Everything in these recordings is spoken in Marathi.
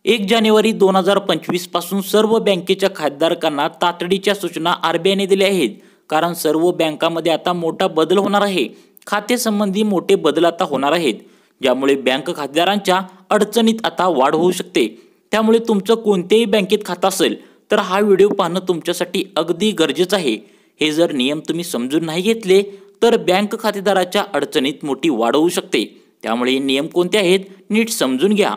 1 जानेवारी 2025 पासून सर्व बँकेच्या खातेधारकांना तातडीच्या सूचना आरबीआयने दिल्या आहेत। कारण सर्व बँकांमध्ये आता मोठा बदल होणार आहे। खाते संबंधी मोठे बदल आता होणार आहेत, ज्यामुळे बँक खातेदारांच्या अडचणीत आता वाढ होऊ शकते। त्यामुळे तुमचं कोणत्याही बँकेत खातं असेल तर हा व्हिडिओ पाहणं तुमच्यासाठी अगदी गरजेचं आहे। हे जर नियम तुम्ही समजून नाही घेतले तर बँक खातेदाराच्या अडचणीत मोठी वाढ होऊ शकते। त्यामुळे हे नियम कोणते आहेत नीट समजून घ्या।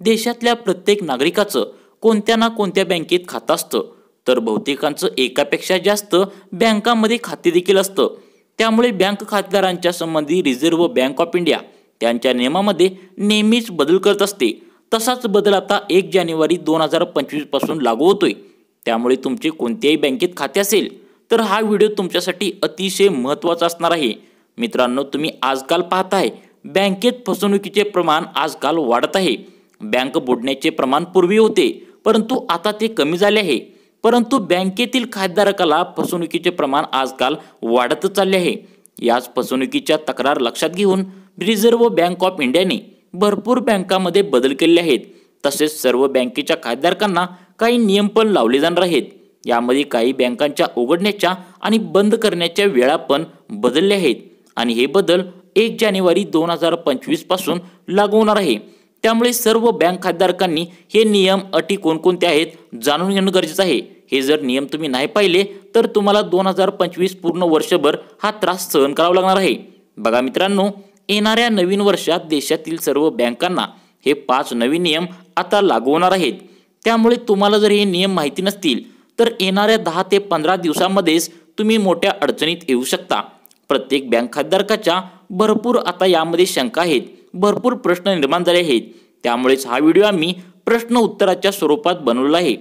देशातल्या प्रत्येक नागरिकाचं कोणत्या ना कोणत्या बँकेत खातं असतं, तर बहुतेकांचं एकापेक्षा जास्त बँकांमध्ये खाते देखील असतं। त्यामुळे बँक खातेदारांच्या संबंधी रिझर्व्ह बँक ऑफ इंडिया त्यांच्या नियमामध्ये नेहमीच बदल करत असते। तसाच बदल आता 1 जानेवारी 2025 पासून लागू होतोय। त्यामुळे तुमचे कोणत्याही बँकेत खाते असेल तर हा व्हिडिओ तुमच्यासाठी अतिशय महत्त्वाचा असणार आहे। मित्रांनो, तुम्ही आजकाल पाहताय बँकेत फसवणुकीचे प्रमाण आजकाल वाढत आहे। बँक बुडण्याचे प्रमाण पूर्वी होते, परंतु आता ते कमी झाले आहे। परंतु बँकेतील खातेधारकाला फसवणुकीचे प्रमाण आजकाल वाढत चालले आहे। याच फसवणुकीच्या तक्रार लक्षात घेऊन रिझर्व्ह बँक ऑफ इंडियाने भरपूर बँकांमध्ये बदल केले आहेत। तसेच सर्व बँकेच्या खातेधारकांना काही नियम पण लावले जाणार आहेत। यामध्ये काही बँकांच्या उघडण्याच्या आणि बंद करण्याच्या वेळा पण बदलल्या आहेत आणि हे बदल 1 जानेवारी 2025 पासून लागू होणार आहे। त्यामुळे सर्व बँक खातेधारकांनी हे नियम अटी कोणकोणते आहेत जाणून घेणं गरजेचं आहे। हे जर नियम तुम्ही नाही पाहिले तर तुम्हाला 2025 पूर्ण वर्षभर हा त्रास सहन करावा लागणार आहे। बघा मित्रांनो, येणाऱ्या नवीन वर्षात देशातील सर्व बँकांना हे 5 नवीन नियम आता लागू होणार आहेत। त्यामुळे तुम्हाला जर हे नियम माहिती नसतील तर येणाऱ्या 10 ते 15 दिवसांमध्येच तुम्ही मोठ्या अडचणीत येऊ शकता। प्रत्येक बँक खातेधारकाच्या भरपूर आता यामध्ये शंका आहेत, भरपूर प्रश्न निर्माण झाले आहेत। त्यामुळेच हा व्हिडिओ आम्ही प्रश्न उत्तराच्या स्वरूपात बनवला आहे।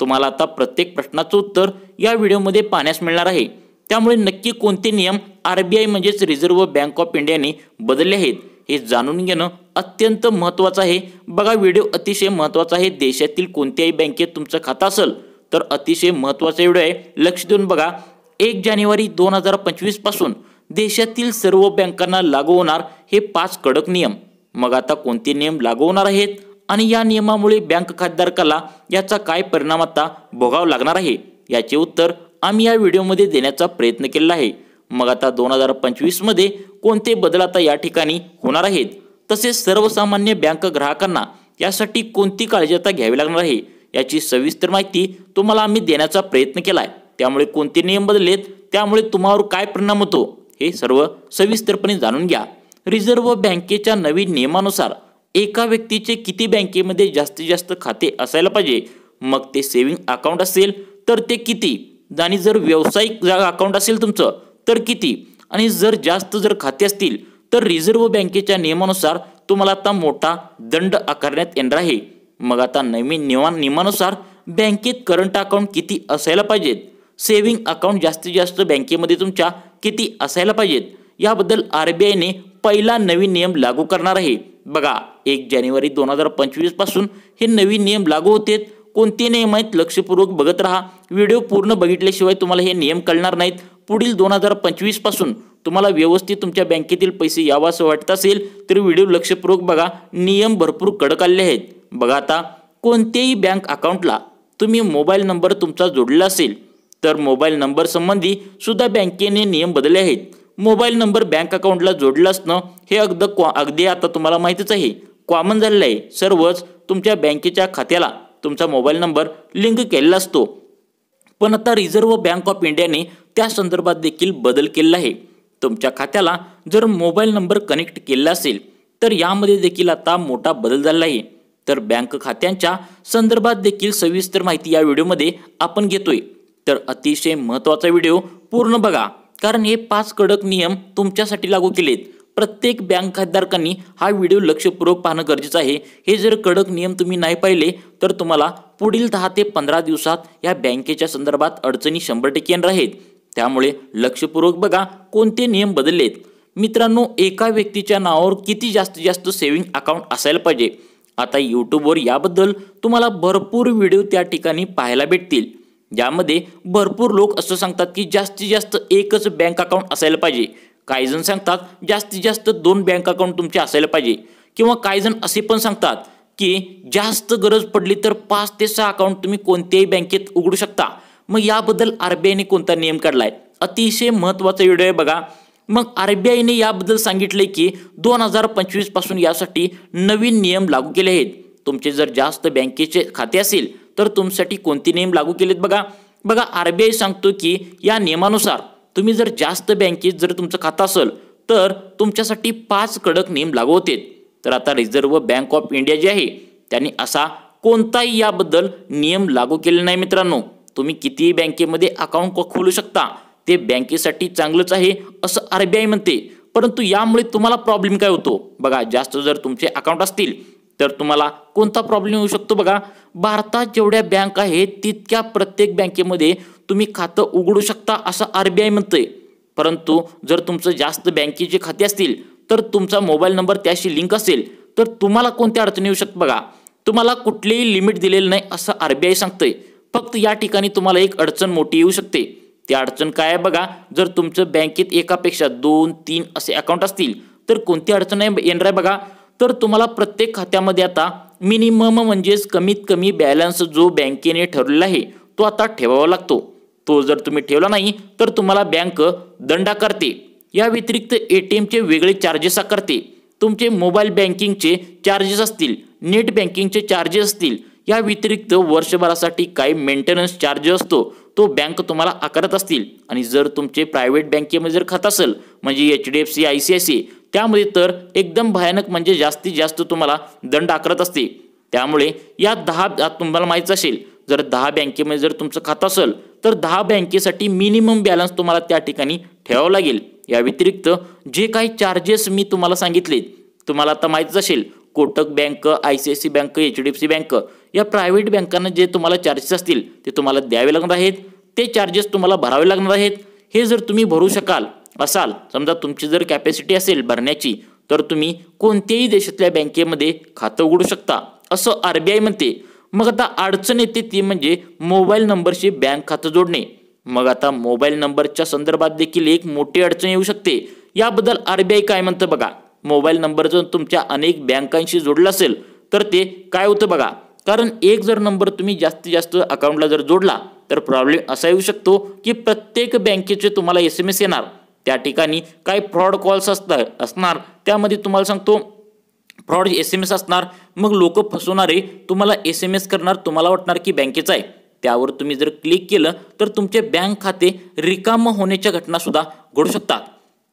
तुम्हाला आता प्रत्येक प्रश्नाचं उत्तर या व्हिडिओमध्ये पाहण्यास मिळणार आहे। त्यामुळे नक्की कोणते नियम आरबीआय म्हणजेच रिझर्व्ह बँक ऑफ इंडियाने बदलले आहेत हे जाणून घेणं अत्यंत महत्त्वाचं आहे। बघा, व्हिडिओ अतिशय महत्त्वाचा आहे। देशातील कोणत्याही बँकेत तुमचं खातं असेल तर अतिशय महत्त्वाचा व्हिडिओ आहे, लक्ष देऊन बघा। 1 जानेवारी 2025 पासून देशातील सर्व बँकांना लागू होणार हे 5 कडक नियम। मग आता कोणते नियम लागू होणार आहेत आणि या नियमामुळे बँक खातेधारकाला याचा काय परिणाम आता भोगावा लागणार आहे, याचे उत्तर आम्ही या व्हिडिओमध्ये देण्याचा प्रयत्न केला आहे। मग आता 2025 मध्ये कोणते बदल आता या ठिकाणी होणार आहेत, तसेच सर्वसामान्य बँक ग्राहकांना यासाठी कोणती काळजी आता घ्यावी लागणार आहे, याची सविस्तर माहिती तुम्हाला आम्ही देण्याचा प्रयत्न केला आहे। त्यामुळे कोणते नियम बदललेत, त्यामुळे तुम्हावर काय परिणाम होतो हे सर्व सविस्तरपणे जाणून घ्या। रिझर्व्ह बँकेच्या नवीन नियमानुसार एका व्यक्तीचे किती बँकेमध्ये जास्तीत जास्त खाते असायला पाहिजे, मग ते सेव्हिंग अकाउंट असेल तर ते किती, आणि जर व्यावसायिक अकाउंट असेल तुमचं तर किती, आणि जर जास्त खाते असतील तर रिझर्व्ह बँकेच्या नियमानुसार तुम्हाला आता मोठा दंड आकारण्यात येणार आहे। मग आता नवीन नियमानुसार बँकेत करंट अकाउंट किती असायला पाहिजेत, सेव्हिंग अकाउंट जास्तीत जास्त बँकेमध्ये तुमच्या किती असायला पाहिजेत, याबद्दल आरबीआयने पहिला नवीन नियम लागू करणार आहे। बघा, 1 जानेवारी 2025 पासून हे नवीन नियम लागू होतात। कोणते नियम आहेत लक्षपूर्वक बघत राहा। व्हिडिओ पूर्ण बघितल्याशिवाय तुम्हाला हे नियम कळणार नाहीत। पुढील 2025 पासून तुम्हाला व्यवस्थित तुमच्या बँकेतील पैसे यावं वाटत असेल तर व्हिडिओ लक्षपूर्वक बघा। नियम भरपूर कडक आले आहेत। बघा, आता कोणत्याही बँक अकाउंटला तुम्ही मोबाईल नंबर तुमचा जोडलेला असेल तर मोबाईल नंबर संबंधी सुद्धा बँकेने नियम बदलले आहेत। मोबाईल नंबर बँक अकाउंटला जोडलेला असणं हे अगदी आता तुम्हाला माहितीच आहे, कॉमन झालेलं आहे। सर्वच तुमच्या बँकेच्या खात्याला तुमचा मोबाईल नंबर लिंक केलेला असतो। पण आता रिझर्व्ह बँक ऑफ इंडियाने त्या संदर्भात देखील बदल केला आहे। तुमच्या खात्याला जर मोबाईल नंबर कनेक्ट केला असेल तर यामध्ये देखील आता मोठा बदल झाला आहे। तर बँक खात्यांच्या संदर्भात देखील सविस्तर माहिती या व्हिडिओमध्ये आपण घेतोय। तर अतिशय महत्त्वाचा व्हिडिओ पूर्ण बघा, कारण हे 5 कडक नियम तुमच्यासाठी लागू केलेत। प्रत्येक बँक खातेधारकांनी हा व्हिडिओ लक्षपूर्वक पाहणं गरजेचं आहे। हे जर कडक नियम तुम्ही नाही पाहिले तर तुम्हाला पुढील 10 ते 15 दिवसात या बँकेच्या संदर्भात अडचणी 100% येणार आहेत। त्यामुळे लक्षपूर्वक बघा कोणते नियम बदललेत। मित्रांनो, एका व्यक्तीच्या नावावर किती जास्तीत जास्त सेव्हिंग अकाउंट असायला पाहिजे, आता यूट्यूबवर याबद्दल तुम्हाला भरपूर व्हिडिओ त्या ठिकाणी पाहायला भेटतील। यामध्ये भरपूर लोक असं सांगतात की जास्तीत जास्त एकच बँक अकाउंट असायला पाहिजे, काही जण सांगतात जास्तीत जास्त 2 बँक अकाउंट तुमचे असायला पाहिजे, किंवा काही जण असे पण सांगतात की जास्त गरज पडली तर 5 ते 6 अकाउंट तुम्ही कोणत्याही बँकेत उघडू शकता। मग याबद्दल आरबीआयने कोणता नियम काढलाय, अतिशय महत्त्वाचा व्हिडिओ आहे बघा। मग आरबीआयने याबद्दल सांगितले की 2025 पासून यासाठी नवीन नियम लागू केले आहेत। तुमचे जर जास्त बँकेचे खाते असेल तर तुमच्यासाठी कोणते नियम लागू केलेत बघा आरबीआय सांगतो की या नियमानुसार तुम्ही जर जास्त बँकेत जर तुमचं खातं असेल तर तुमच्यासाठी 5 कडक नियम लागू होतील। तर आता रिझर्व्ह बँक ऑफ इंडिया जे आहे त्यांनी असा कोणताही याबद्दल नियम लागू केले नाही मित्रांनो। तुम्ही कितीही बँकेमध्ये अकाउंट खोलू शकता, ते बँकेसाठी चांगलंच आहे असं आरबीआय म्हणते। परंतु यामुळे तुम्हाला प्रॉब्लेम काय होतो बघा, जास्त जर तुमचे अकाउंट असतील तर तुम्हाला कोणता प्रॉब्लेम होऊ शकतो बघा। भारतात जेवढ्या बँक आहेत तितक्या प्रत्येक बँकेमध्ये तुम्ही खातं उघडू शकता असं आरबीआय म्हणतंय। परंतु जर तुमचं जास्त बँकेचे खाते असतील तर तुमचा मोबाईल नंबर त्याशी लिंक असेल तर तुम्हाला कोणत्या अडचणी येऊ शकतात बघा। तुम्हाला कुठलेही लिमिट दिलेलं नाही असं आरबीआय सांगतंय। फक्त या ठिकाणी तुम्हाला एक अडचण मोठी येऊ शकते। ती अडचण काय आहे बघा, जर तुमचं बँकेत एकापेक्षा 2-3 असे अकाउंट असतील तर कोणती अडचण येणार आहे बघा। तर तुम्हाला प्रत्येक खात्यामध्ये आता मिनिमम म्हणजेच कमीत कमी बॅलन्स जो बँकेने ठरवलेला आहे तो आता ठेवावा लागतो। तो जर तुम्ही ठेवला नाही तर तुम्हाला बँक दंड आकारते। या व्यतिरिक्त एटीएमचे वेगळे चार्जेस आकारते। तुमचे मोबाईल बँकिंगचे चार्जेस असतील, नेट बँकिंगचे चार्जेस असतील, या व्यतिरिक्त वर्षभरासाठी काही मेंटेनन्स चार्ज असतो तो बँक तुम्हाला आकारत असतील। आणि जर तुमचे प्रायव्हेट बँकेमध्ये जर खातं असेल म्हणजे एचडीएफसी, आयसीआयसीआय, त्यामध्ये तर एकदम भयानक म्हणजे जास्तीत जास्त तुम्हाला दंड आकारत असते। त्यामुळे या 10 तुम्हाला माहिती असेल जर 10 बँकेमध्ये जर तुमचं खातं असेल तर 10 बँकेसाठी मिनिमम बॅलन्स तुम्हाला त्या ठिकाणी ठेवावं लागेल। या व्यतिरिक्त जे काही चार्जेस मी तुम्हाला सांगितले तुम्हाला आता माहितीच असेल, Kotak bank, ICICI bank, HDFC bank या प्रायव्हेट बँकांना जे तुम्हाला चार्जेस असतील ते तुम्हाला द्यावे लागणार आहेत। ते चार्जेस तुम्हाला भरावे लागणार आहेत। हे जर तुम्ही भरू असाल समजा तुमची जर कॅपॅसिटी असेल भरण्याची तर तुम्ही कोणत्याही देशातल्या बँकेमध्ये खातं उघडू शकता असं आरबीआय म्हणते। मग आता अडचण येते ती म्हणजे मोबाईल नंबरशी बँक खातं जोडणे। मग आता मोबाईल नंबरच्या संदर्भात देखील एक मोठी अडचण येऊ शकते। याबद्दल आरबीआय काय म्हणतं बघा, मोबाईल नंबर जर तुमच्या अनेक बँकांशी जोडला असेल तर ते काय होतं बघा, कारण एक जर नंबर तुम्ही जास्तीत जास्त अकाउंटला जर जोडला तर प्रॉब्लेम असा येऊ शकतो की प्रत्येक बँकेचे तुम्हाला SMS येणार। त्या ठिकाणी काही फ्रॉड कॉल्स असणार, त्यामध्ये तुम्हाला सांगतो फ्रॉड SMS असणार। मग लोक फसवणारे तुम्हाला SMS करणार, तुम्हाला वाटणार की बँकेचा आहे, त्यावर तुम्ही जर क्लिक केलं तर तुमचे बँक खाते रिकाम होण्याच्या घटना सुद्धा घडू शकतात।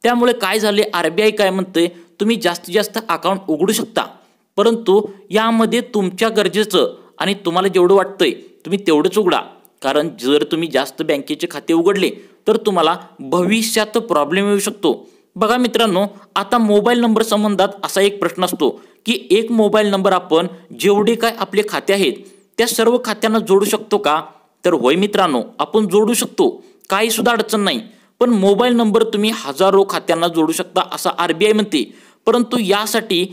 त्यामुळे काय झाले, आरबीआय काय म्हणते, तुम्ही जास्तीत जास्त अकाउंट उघडू शकता परंतु यामध्ये तुमच्या गरजेचं आणि तुम्हाला जेवढं वाटतंय तुम्ही तेवढंच उघडा। कारण जर तुम्ही जास्त बँकेचे खाते उघडले तर तुम्हाला भविष्यात प्रॉब्लेम येऊ शकतो। बघा मित्रांनो, आता मोबाईल नंबर संबंधात असा एक प्रश्न असतो की एक मोबाईल नंबर आपण जेवढे काय आपले खाते आहेत त्या सर्व खात्यांना जोडू शकतो का? तर होय मित्रांनो, आपण जोडू शकतो, काही सुद्धा अडचण नाही। पण मोबाईल नंबर तुम्ही हजारो खात्यांना जोडू शकता असं आरबीआय म्हणते। परंतु यासाठी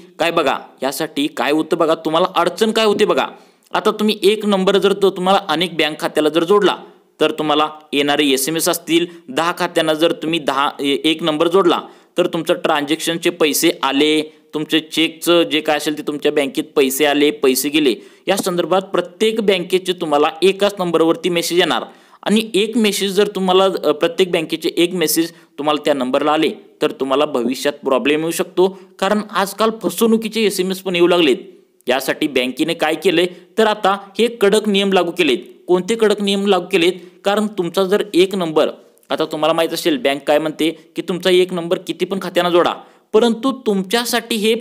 काय होतं बघा, तुम्हाला अडचण काय होते बघा। आता तुम्ही एक नंबर जर तुम्हाला अनेक बँक खात्याला जर जोडला तर तुम्हाला येणारे SMS असतील। 10 खात्यांना जर तुम्ही एक नंबर जोडला तर तुमचं ट्रान्झॅक्शनचे पैसे आले, तुमचे चेकचं जे काय असेल ते तुमच्या बँकेत पैसे आले, पैसे गेले, या संदर्भात प्रत्येक बँकेचे तुम्हाला एकाच नंबरवरती मेसेज येणार। आणि एक मेसेज जर तुम्हाला प्रत्येक बँकेचे एक मेसेज तुम्हाला त्या नंबरला आले तर तुम्हाला भविष्यात प्रॉब्लेम येऊ शकतो। कारण आजकाल फसवणुकीचे SMS पण येऊ लागलेत। यासाठी बँकेने काय केलंय तर आता हे कडक नियम लागू केलेत। कोणते कडक नियम लागू केलेत? कारण तुमचा जर एक नंबर, आता तुम्हाला माहित असेल बँक काय म्हणते की तुमचा एक नंबर किती पण खात्यांना जोडा, परंतु तुमच्यासाठी हे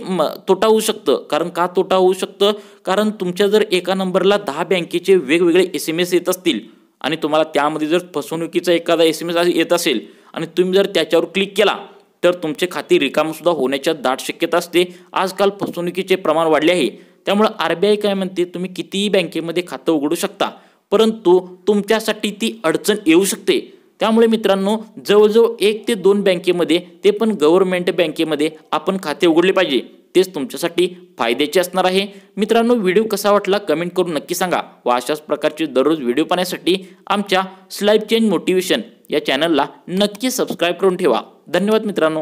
तोटा होऊ शकतं। कारण का तोटा होऊ शकतं? कारण तुमच्या जर एका नंबरला 10 बँकेचे वेगवेगळे SMS येत असतील आणि तुम्हाला त्यामध्ये जर फसवणुकीचा एखादा SMS येत असेल आणि तुम्ही जर त्याच्यावर क्लिक केला तर तुमचे खाते रिकाम सुद्धा होण्याच्या दाट शक्यता असते। आजकाल फसवणुकीचे प्रमाण वाढले आहे। त्यामुळे आरबीआय काय म्हणते, तुम्ही कितीही बँकेमध्ये खातं उघडू शकता परंतु तुमच्यासाठी ती अडचण येऊ शकते। त्यामुळे मित्रांनो, जवळजवळ 1 ते 2 बँकेमध्ये, ते पण गव्हर्नमेंट बँकेमध्ये आपण खाते उघडले पाहिजे, तेच तुमच्यासाठी फायद्याचे असणार आहे। मित्रांनो, व्हिडिओ कसा वाटला कमेंट करून नक्की सांगा व अशाच प्रकारचे दररोज व्हिडिओ पाहण्यासाठी आमच्या लाईफ चेंज मोटिवेशन या चॅनलला नक्की सबस्क्राईब करून ठेवा। धन्यवाद मित्रांनो।